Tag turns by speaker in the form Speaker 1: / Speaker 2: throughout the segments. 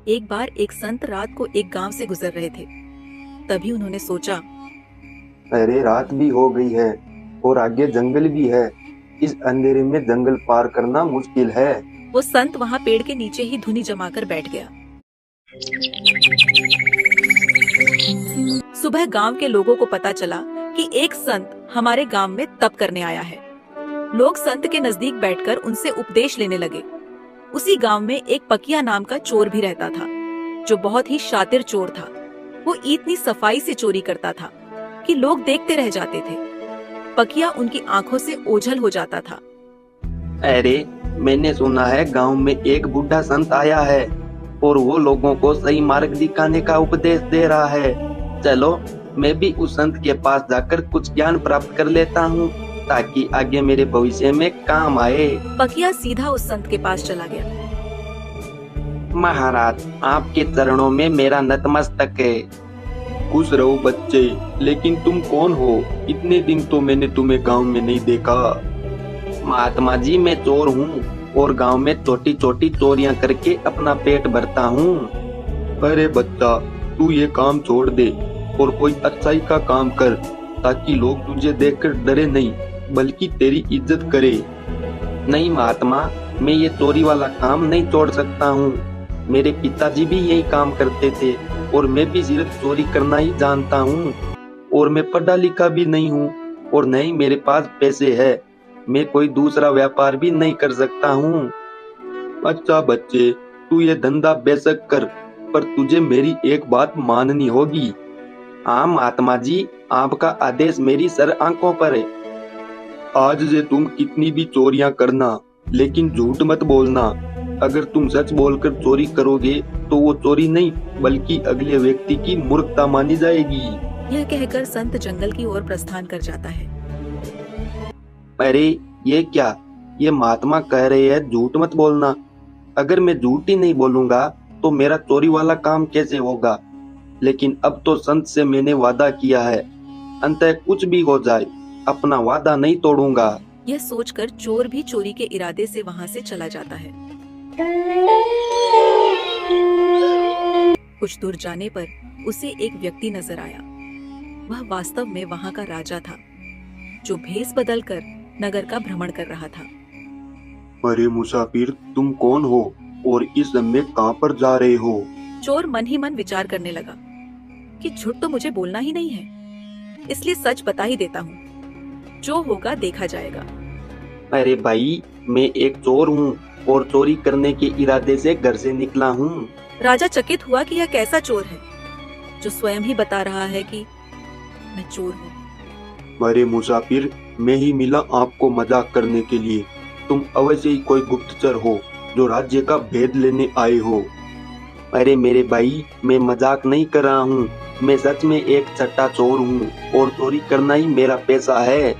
Speaker 1: एक बार एक संत रात को एक गांव से गुजर रहे थे। तभी उन्होंने सोचा,
Speaker 2: अरे रात भी हो गई है और आगे जंगल भी है। इस अंधेरे में जंगल पार करना मुश्किल है।
Speaker 1: वो संत वहां पेड़ के नीचे ही धुनी जमाकर बैठ गया। सुबह गांव के लोगों को पता चला कि एक संत हमारे गांव में तप करने आया है। लोग संत के नजदीक बैठकर उनसे उपदेश लेने लगे। उसी गांव में एक पकिया नाम का चोर भी रहता था, जो बहुत ही शातिर चोर था। वो इतनी सफाई से चोरी करता था कि लोग देखते रह जाते थे। पकिया उनकी आंखों से ओझल हो जाता था।
Speaker 2: अरे मैंने सुना है गांव में एक बूढ़ा संत आया है और वो लोगों को सही मार्ग दिखाने का उपदेश दे रहा है। चलो मैं भी उस संत के पास जाकर कुछ ज्ञान प्राप्त कर लेता हूँ ताकि आगे मेरे भविष्य में काम आए।
Speaker 1: पकिया सीधा उस संत के पास चला गया।
Speaker 2: महाराज आपके चरणों में मेरा नतमस्तक है। खुश रहो बच्चे, लेकिन तुम कौन हो? इतने दिन तो मैंने तुम्हें गांव में नहीं देखा। महात्मा जी मैं चोर हूँ और गांव में छोटी छोटी चोरियां करके अपना पेट भरता हूँ। अरे बच्चा, तू ये काम छोड़ दे और कोई अच्छाई का काम कर ताकि लोग तुझे देखकर डरे नहीं बल्कि तेरी इज्जत करे। नहीं महात्मा, मैं ये चोरी वाला काम नहीं छोड़ सकता हूँ। मेरे पिताजी भी यही काम करते थे और मैं भी सिर्फ चोरी करना ही जानता हूँ। और मैं पढ़ा लिखा भी नहीं हूँ और न ही मेरे पास पैसे है। मैं कोई दूसरा व्यापार भी नहीं कर सकता हूँ। अच्छा बच्चे, तू ये धंधा बेशक कर, पर तुझे मेरी एक बात माननी होगी। हाँ महात्मा जी, आपका आदेश मेरी सर आंखों पर है। आज से तुम कितनी भी चोरियां करना, लेकिन झूठ मत बोलना। अगर तुम सच बोलकर चोरी करोगे तो वो चोरी नहीं बल्कि अगले व्यक्ति की मूर्खता मानी जाएगी।
Speaker 1: यह कहकर संत जंगल की ओर प्रस्थान कर जाता है।
Speaker 2: अरे ये क्या? ये महात्मा कह रहे हैं झूठ मत बोलना। अगर मैं झूठ ही नहीं बोलूंगा तो मेरा चोरी वाला काम कैसे होगा? लेकिन अब तो संत से मैंने वादा किया है, अंततः कुछ भी हो जाए अपना वादा नहीं तोड़ूंगा।
Speaker 1: यह सोचकर चोर भी चोरी के इरादे से वहां से चला जाता है। कुछ दूर जाने पर उसे एक व्यक्ति नजर आया। वह वास्तव में वहां का राजा था, जो भेष बदलकर नगर का भ्रमण कर रहा था।
Speaker 2: अरे मुसाफिर, तुम कौन हो और इस समय कहां पर जा रहे हो?
Speaker 1: चोर मन ही मन विचार करने लगा कि झूठ तो मुझे बोलना ही नहीं है, इसलिए सच बता ही देता हूँ। जो होगा देखा जाएगा।
Speaker 2: अरे भाई, मैं एक चोर हूँ और चोरी करने के इरादे से घर से निकला हूँ।
Speaker 1: राजा चकित हुआ कि यह कैसा चोर है जो स्वयं ही बता रहा है कि मैं चोर हूँ।
Speaker 2: अरे मुसाफिर, मैं ही मिला आपको मजाक करने के लिए। तुम अवश्य ही कोई गुप्तचर हो जो राज्य का भेद लेने आए हो। अरे मेरे भाई, मैं मजाक नहीं कर रहा हूँ। मैं सच में एक सट्टा चोर हूँ और चोरी करना ही मेरा पैसा है।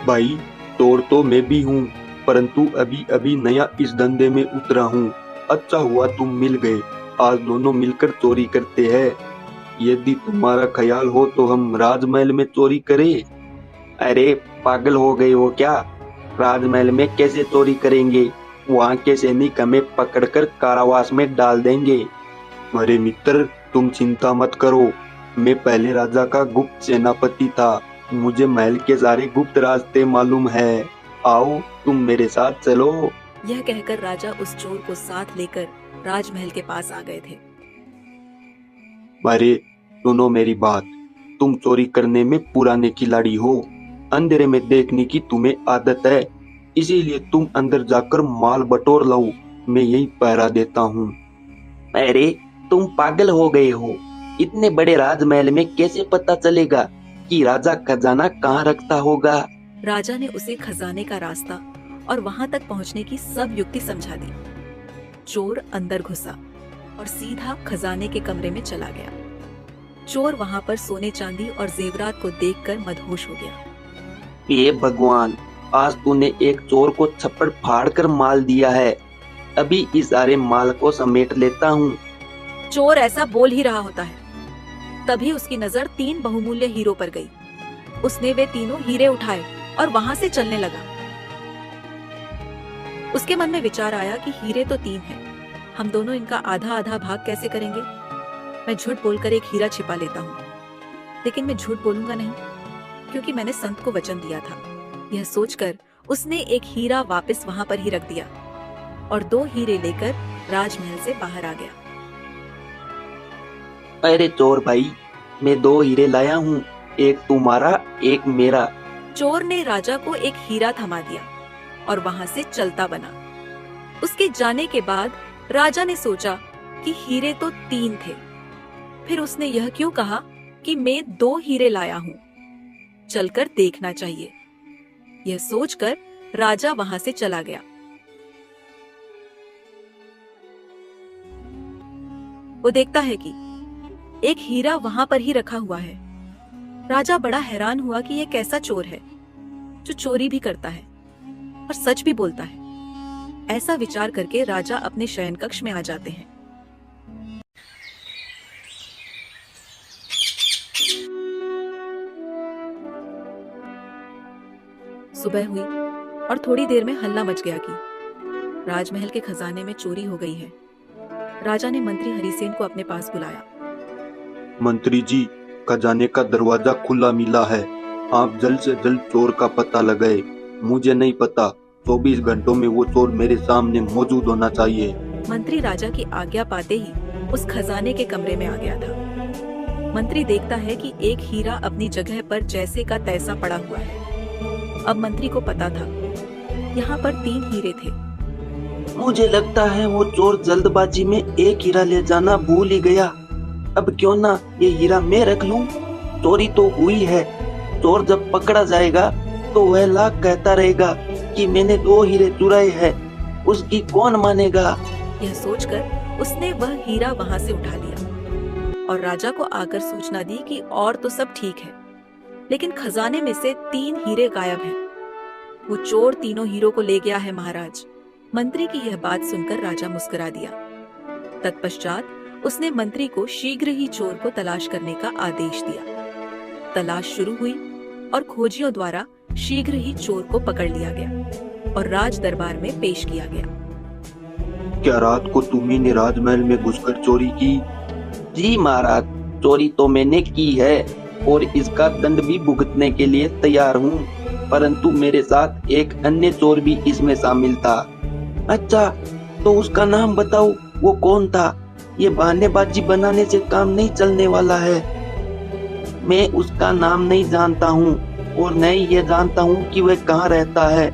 Speaker 2: भाई, चोर तो मैं भी हूँ, परंतु अभी अभी नया इस धंधे में उतरा हूँ। अच्छा हुआ तुम मिल गए, आज दोनों मिलकर चोरी करते हैं। यदि तुम्हारा ख्याल हो तो हम राजमहल में चोरी करें। अरे पागल हो गए हो क्या? राजमहल में कैसे चोरी करेंगे? वहाँ के सैनिक हमें पकड़कर कारावास में डाल देंगे। अरे मित्र, तुम चिंता मत करो। मैं पहले राजा का गुप्त सेनापति था। मुझे महल के सारे गुप्त रास्ते मालूम है। आओ तुम मेरे साथ चलो।
Speaker 1: यह कहकर राजा उस चोर को साथ लेकर राजमहल के पास आ गए थे।
Speaker 2: अरे सुनो मेरी बात, तुम चोरी करने में पुराने खिलाड़ी हो। अंधेरे में देखने की तुम्हें आदत है, इसीलिए तुम अंदर जाकर माल बटोर लो। मैं यही पहरा देता हूँ। अरे तुम पागल हो गए हो? इतने बड़े राजमहल में कैसे पता चलेगा कि राजा खजाना कहाँ रखता होगा?
Speaker 1: राजा ने उसे खजाने का रास्ता और वहां तक पहुंचने की सब युक्ति समझा दी। चोर अंदर घुसा और सीधा खजाने के कमरे में चला गया। चोर वहां पर सोने चांदी और जेवरात को देखकर मदहोश हो गया।
Speaker 2: ये भगवान, आज तूने एक चोर को छप्पड़ फाड़ कर माल दिया है। अभी इस सारे माल को समेट लेता हूँ।
Speaker 1: चोर ऐसा बोल ही रहा होता है, तभी उसकी नजर 3 बहुमूल्य हीरो पर गई। उसने वे तीनों हीरे उठाए और वहां से चलने लगा। उसके मन में विचार आया कि हीरे तो 3 हैं, हम दोनों इनका आधा आधा भाग कैसे करेंगे? मैं झूठ बोलकर एक हीरा छिपा लेता हूँ, लेकिन मैं झूठ बोलूंगा नहीं, क्योंकि मैंने संत को वचन दिया था। यह सोचकर उसने एक हीरा वापस वहां पर ही रख दिया और 2 हीरे लेकर राजमहल से बाहर आ गया।
Speaker 2: अरे चोर भाई, मैं 2 हीरे लाया हूँ, एक तुम्हारा एक मेरा।
Speaker 1: चोर ने राजा को एक हीरा थमा दिया और वहां से चलता बना। उसके जाने के बाद राजा ने सोचा कि हीरे तो 3 थे, फिर उसने यह क्यों कहा कि मैं 2 हीरे लाया हूँ, चलकर देखना चाहिए। यह सोचकर राजा वहां से चला गया। वो देखता है कि एक हीरा वहां पर ही रखा हुआ है। राजा बड़ा हैरान हुआ कि यह कैसा चोर है जो चोरी भी करता है और सच भी बोलता है। ऐसा विचार करके राजा अपने शयन कक्ष में आ जाते हैं। सुबह हुई और थोड़ी देर में हल्ला मच गया कि राजमहल के खजाने में चोरी हो गई है। राजा ने मंत्री हरिसेन को अपने पास बुलाया।
Speaker 2: मंत्री जी, खजाने का दरवाजा खुला मिला है, आप जल्द से जल्द चोर का पता लगाए। मुझे नहीं पता, 24 घंटों में वो चोर मेरे सामने मौजूद होना चाहिए।
Speaker 1: मंत्री राजा की आज्ञा पाते ही उस खजाने के कमरे में आ गया था। मंत्री देखता है कि एक हीरा अपनी जगह पर जैसे का तैसा पड़ा हुआ है। अब मंत्री को पता था यहाँ पर 3 हीरे थे।
Speaker 2: मुझे लगता है वो चोर जल्दबाजी में एक हीरा ले जाना भूल ही गया। अब क्यों ना ये हीरा मैं रख लूं। चोरी तो हुई है, चोर जब पकड़ा जाएगा तो वह लाख कहता रहेगा कि मैंने 2 हीरे चुराए हैं, उसकी कौन मानेगा।
Speaker 1: यह सोचकर उसने वह हीरा वहां से उठा लिया और राजा को आकर सूचना दी कि और तो सब ठीक है, लेकिन खजाने में से 3 हीरे गायब हैं। वो चोर तीनों हीरों को ले गया है महाराज। मंत्री की यह बात सुनकर राजा मुस्कुरा दिया। तत्पश्चात उसने मंत्री को शीघ्र ही चोर को तलाश करने का आदेश दिया। तलाश शुरू हुई और खोजियों द्वारा शीघ्र ही चोर को पकड़ लिया गया और राज दरबार में पेश किया गया।
Speaker 2: क्या रात को तुम्ही ने राजमहल में घुसकर चोरी की? जी महाराज, चोरी तो मैंने की है और इसका दंड भी भुगतने के लिए तैयार हूँ, परंतु मेरे साथ एक अन्य चोर भी इसमें शामिल था। अच्छा, तो उसका नाम बताओ, वो कौन था? ये बहानेबाजी बनाने से काम नहीं चलने वाला है। मैं उसका नाम नहीं जानता हूँ और न ही ये जानता हूँ कि वह कहाँ रहता है।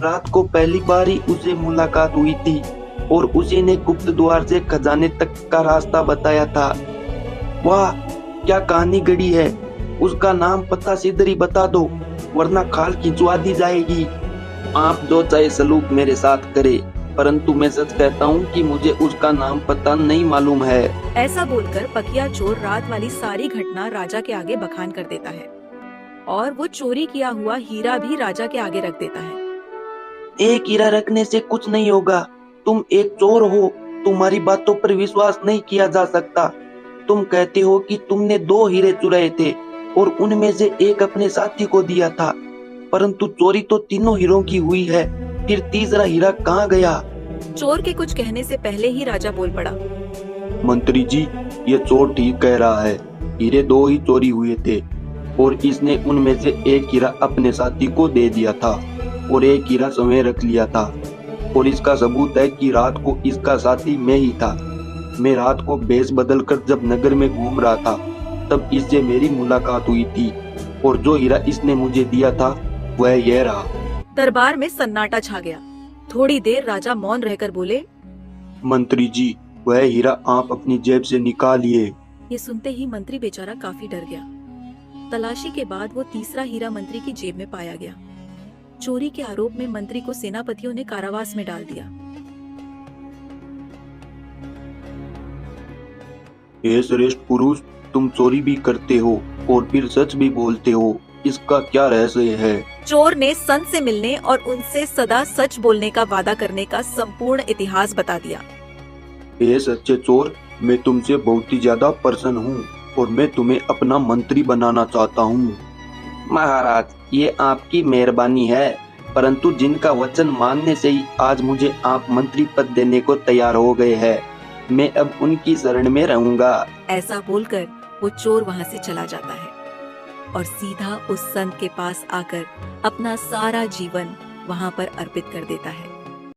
Speaker 2: रात को पहली बार ही उसे मुलाकात हुई थी और उसी ने गुप्त द्वार से खजाने तक का रास्ता बताया था। वाह, क्या कहानी गढ़ी है। उसका नाम पता सीधे ही बता दो, वरना खाल खिंचवा दी जाएगी। आप जो चाहे सलूक मेरे साथ करे, परंतु मैं सच कहता हूँ कि मुझे उसका नाम पता नहीं मालूम है।
Speaker 1: ऐसा बोलकर पकिया चोर रात वाली सारी घटना राजा के आगे बखान कर देता है और वो चोरी किया हुआ हीरा भी राजा के आगे रख देता है।
Speaker 2: एक हीरा रखने से कुछ नहीं होगा। तुम एक चोर हो, तुम्हारी बातों पर विश्वास नहीं किया जा सकता। तुम कहते हो कि तुमने 2 हीरे चुराए थे और उनमें से एक अपने साथी को दिया था, परंतु चोरी तो तीनों हीरों की हुई है, फिर तीसरा हीरा कहाँ गया?
Speaker 1: चोर के कुछ कहने से पहले ही राजा बोल पड़ा।
Speaker 2: मंत्री जी, ये चोर ठीक कह रहा है। हीरे 2 ही चोरी हुए थे और इसने उनमें से एक हीरा अपने साथी को दे दिया था और एक हीरा स्वयं रख लिया था, और इसका सबूत है कि रात को इसका साथी मैं ही था। मैं रात को भेष बदल कर जब नगर में घूम रहा था, तब इससे मेरी मुलाकात हुई थी और जो हीरा इसने मुझे दिया था वह यह रहा।
Speaker 1: दरबार में सन्नाटा छा गया। थोड़ी देर राजा मौन रहकर बोले,
Speaker 2: मंत्री जी, वह हीरा आप अपनी जेब से निकालिए।
Speaker 1: ये सुनते ही मंत्री बेचारा काफी डर गया। तलाशी के बाद वो तीसरा हीरा मंत्री की जेब में पाया गया। चोरी के आरोप में मंत्री को सेनापतियों ने कारावास में डाल दिया।
Speaker 2: हे श्रेष्ठ पुरुष, तुम चोरी भी करते हो और फिर सच भी बोलते हो, इसका क्या रहस्य है?
Speaker 1: चोर ने संत से मिलने और उनसे सदा सच बोलने का वादा करने का संपूर्ण इतिहास बता दिया।
Speaker 2: हे सच्चे चोर, मैं तुमसे बहुत ही ज्यादा प्रसन्न हूँ और मैं तुम्हें अपना मंत्री बनाना चाहता हूँ। महाराज, ये आपकी मेहरबानी है, परंतु जिनका वचन मानने से ही आज मुझे आप मंत्री पद देने को तैयार हो गए हैं, मैं अब उनकी शरण में रहूंगा।
Speaker 1: ऐसा बोलकर वो चोर वहाँ से चला जाता है और सीधा उस संत के पास आकर अपना सारा जीवन वहाँ पर अर्पित कर देता है।